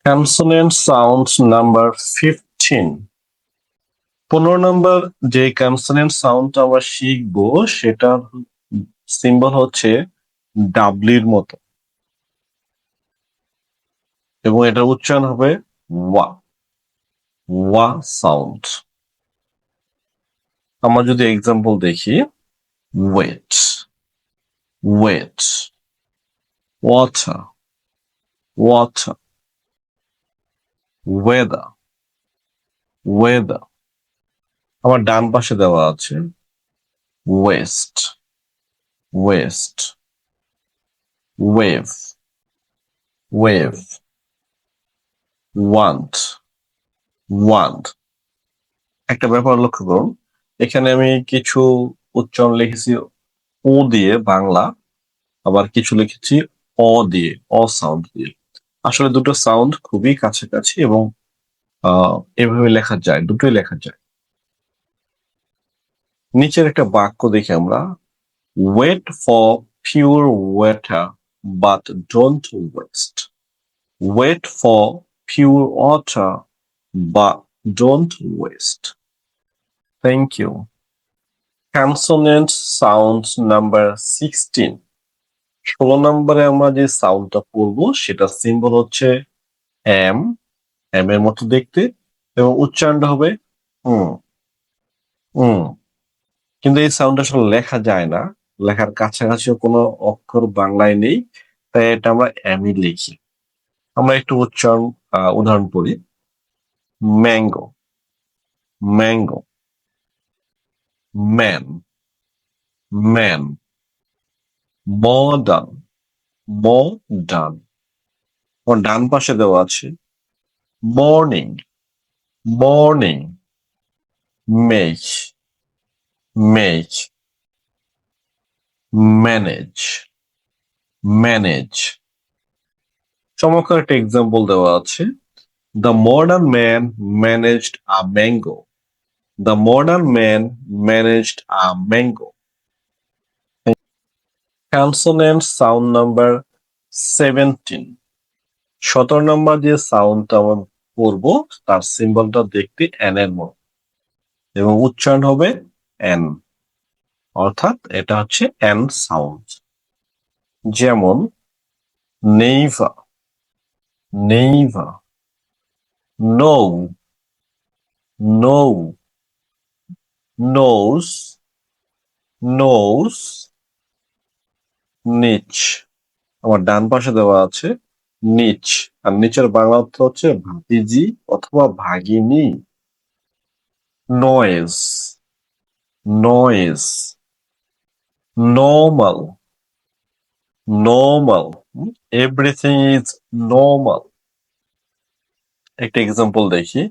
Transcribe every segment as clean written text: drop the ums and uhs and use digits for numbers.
Consonant sound number 15. 15 নম্বর যে consonant সাউন্ডটা আমরা শিখবো সেটা সিম্বল হচ্ছে ডাব্লিউর মতো এবং এটার উচ্চারণ হবে ওয়া ওয়া সাউন্ড। আমরা যদি এক্সাম্পল দেখি, wait wait, water water, weather weather. আমার ডান পাশে দেওয়া আছে west west, wave wave, want want. একটা ব্যাপার লক্ষ্য করুন, এখানে আমি কিছু উচ্চারণ লিখেছি ও দিয়ে বাংলা, আবার কিছু লিখেছি অ দিয়ে, অ সাউন্ড দিয়ে। আসলে দুটো সাউন্ড খুবই কাছাকাছি এবং এভাবে লেখা যায়, দুটোই লেখা যায়। নিচের একটা বাক্য দেখি আমরা, wait for pure water but don't waste. Wait for pure water but don't waste. Thank you. Consonant sound number 16। 16 নম্বরে আমরা যে সাউন্ডটা পড়বো সেটা সিম্বল হচ্ছে এম, এম এর মতো দেখতে, এবং উচ্চারণটা হবে উম উম। কিন্তু এই সাউন্ডটা আসলে লেখা যায় না, লেখার কাছাকাছিও কোনো অক্ষর বাংলায় নেই, তাই এটা আমরা এমই লিখি। আমরা একটু উদাহরণ পড়ি। Mango mango, man man, modern modern. আমার ডান পাশে দেওয়া আছে morning morning, make make, manage manage. চমৎকার একটা এক্সাম্পল দেওয়া আছে, the modern man managed a mango. The modern man managed a mango. Consonant sound number 17। 17 নম্বর যে সাউন্ডটা আমরা পড়বো তার সিম্বলটা দেখতে এন এর মতো এবং উচ্চারণ হবে এন, অর্থাৎ এটা হচ্ছে এন সাউন্ড। যেমন neighbour neighbour, no no, nose nose, niche. আমার ডান পাশে দেওয়া আছে নিচ, আর নিচের বাংলা অর্থ হচ্ছে ভাতিজি অথবা ভাগিনী। Noise noise, normal normal, everything is normal. একটা এক্সাম্পল দেখি,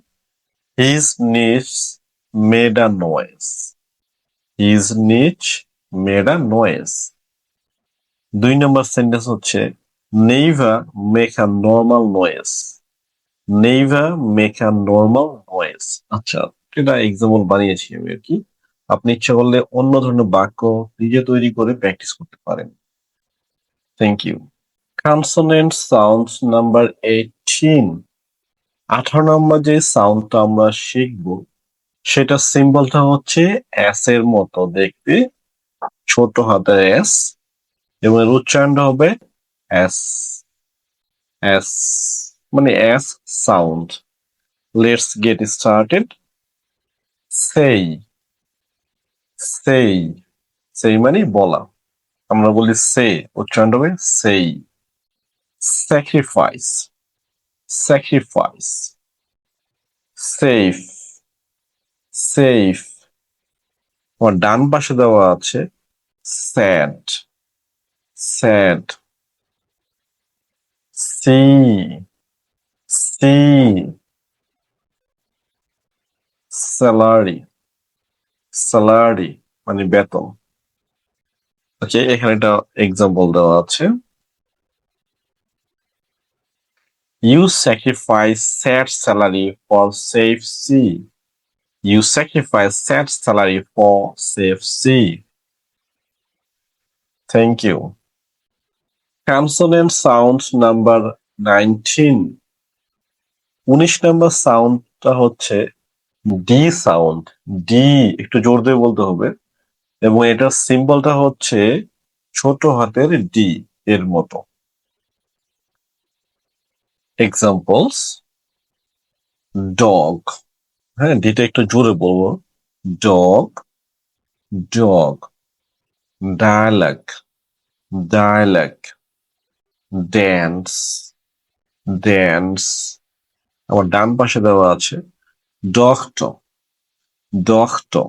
his niece made a noise. His niece made a noise. 2 number sentence হচ্ছে neighbour make a normal noise. Neighbour make a normal noise. আচ্ছা, এটা এক্সাম্পল বানিয়েছি আমি আর কি। আপনি ইচ্ছা করলে অন্য ধরনের বাক্য নিজে তৈরি করে প্র্যাকটিস করতে পারেন। Thank you. Consonant sound number 18। 18 number যে সাউন্ডটা আমরা শিখবো সেটা সিম্বলটা হচ্ছে এস এর মতো দেখতে, ছোট হাতের এস, এবং এর উচ্চারণটা হবে এস এস, মানে S sound. Let's get started. সেই সেই, সেই মানে বলা, আমরা বলি সে, উচ্চারণটা হবে সেই। Sacrifice sacrifice, safe safe. আমার ডান পাশে দেওয়া আছে sad sad, sea sea, salary salary মানে বেতন। ওকে, এখানে একটা এক্সাম্পল দেওয়া আছে, you sacrifice sad salary for safe sea. You sacrifice sad salary for safe sea. Thank you. Consonant sound number 19. 19 number সাউন্ডটা হচ্ছে ডি সাউন্ড। ডি একটু জোর দিয়ে বলতে হবে, এবং এটার সিম্বলটা হচ্ছে ছোট হাতের ডি এর মতো। Examples, dog. হ্যাঁ, ডিটা একটু জোরে বলবো। Dog, dog. Dialogue, dialogue. Dance, dance. আমার ডান পাশে দেওয়া আছে doctor, doctor.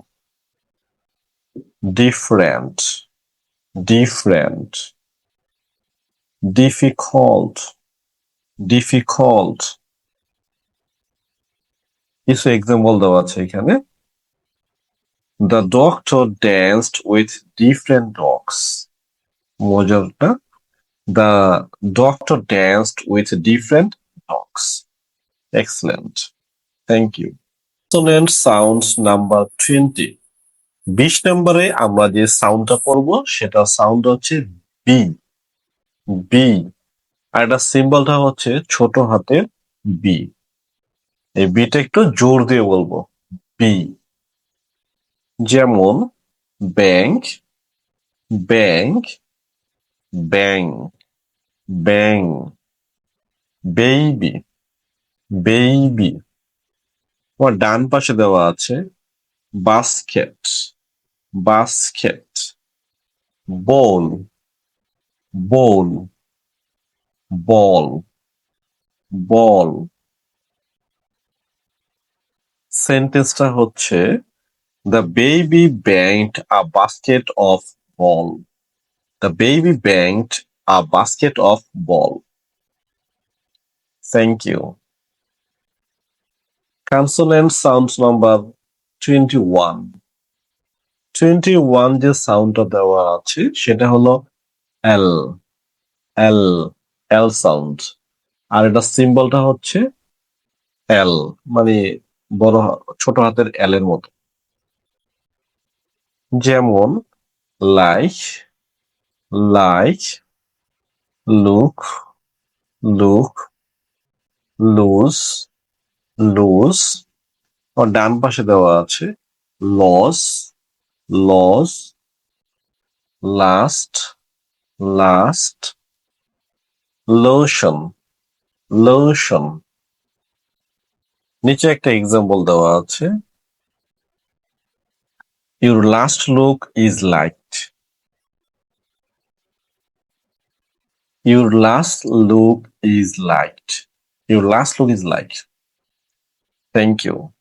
Different, different. Difficult, difficult. কিছু এক্সাম্পল দেওয়া আছে এখানে। The doctor danced with different dogs. মজারটা, the doctor danced with different dogs. Excellent, thank you. Consonant sounds number 20। 20 নম্বরে আমরা যে সাউন্ডটা পড়ব সেটা সাউন্ড হচ্ছে বি, বি। আর এটা সিম্বলটা হচ্ছে ছোট হাতের বি। এই বিটা একটু জোর দিয়ে বলবো, বি। যেমন bank, bank, bang, bang. Baby, baby. আমার ডান পাশে দেওয়া আছে বাস্কেট, বাস্কেট। বল, বল, বল, বল। সেন্টেন্সটা হচ্ছে the baby banged a basket of ball. The baby banged a basket of ball. Thank you. Consonant sounds number 21. 21 যে সাউন্ডটা দেওয়া আছে সেটা হলো এল, এল, এল সাউন্ড। আর এটা সিম্বলটা হচ্ছে এল, মানে বড় ছোট হাতের এল এর মতো। যেমন like, like. Look, look. Loose, loose. আর ডান পাশে দেওয়া আছে loss, loss. Last, last. Lotion, lotion. নিচে একটা এক্সাম্পল দেওয়া আছে, your last look is liked. Your last look is liked. Your last look is liked. Thank you.